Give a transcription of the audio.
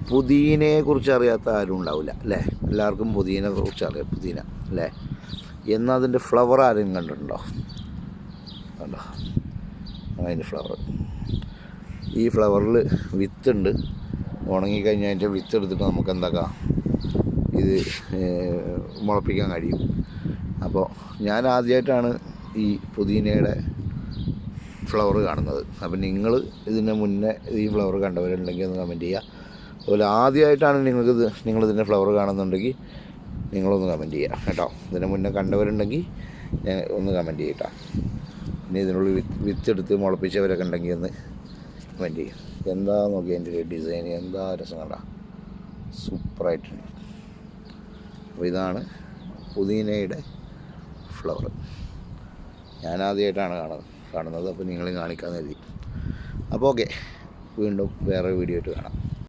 പുതിനയെക്കുറിച്ച് അറിയാത്ത ആരും ഉണ്ടാവില്ല അല്ലേ? എല്ലാവർക്കും പുതിനയെക്കുറിച്ച് അറിയാം, പുതിന അല്ലേ? എന്നാൽ അതിൻ്റെ ഫ്ലവർ ആരും കണ്ടിട്ടുണ്ടോ? കണ്ടോ അതിൻ്റെ ഫ്ലവർ? ഈ ഫ്ലവറിൽ വിത്തുണ്ട്. ഉണങ്ങിക്കഴിഞ്ഞാൽ അതിൻ്റെ വിത്ത് എടുത്തിട്ട് നമുക്ക് എന്താക്കാം, ഇത് മുളപ്പിക്കാൻ കഴിയും. അപ്പോൾ ഞാൻ ആദ്യമായിട്ടാണ് ഈ പുതിനയുടെ ഫ്ലവർ കാണുന്നത്. അപ്പം നിങ്ങൾ ഇതിന് മുന്നേ ഈ ഫ്ലവർ കണ്ടവരുണ്ടെങ്കിൽ ഒന്ന് കമൻറ്റ് ചെയ്യുക. അതുപോലെ ആദ്യമായിട്ടാണ് നിങ്ങളിതിൻ്റെ ഫ്ലവർ കാണുന്നുണ്ടെങ്കിൽ നിങ്ങളൊന്ന് കമൻറ്റ് ചെയ്യുക കേട്ടോ. ഇതിന് മുന്നേ കണ്ടവരുണ്ടെങ്കിൽ ഒന്ന് കമൻറ്റ് ചെയ്യട്ടോ. പിന്നെ ഇതിനുള്ളിൽ വിത്തെടുത്ത് മുളപ്പിച്ചവരൊക്കെ ഉണ്ടെങ്കിൽ ഒന്ന് കമൻറ്റ് ചെയ്യും. എന്താ നോക്കി അതിൻ്റെ ഡിസൈൻ, എന്താ രസം കണ്ട, സൂപ്പറായിട്ടുണ്ട്. അപ്പോൾ ഇതാണ് പുതിനയുടെ ഫ്ലവർ. ഞാൻ ആദ്യമായിട്ടാണ് കാണുന്നത്. അപ്പോൾ നിങ്ങളും കാണിക്കാമെന്ന് കരുതി. അപ്പോൾ ഓക്കെ, വീണ്ടും വേറെ വീഡിയോ ആയിട്ട് കാണാം.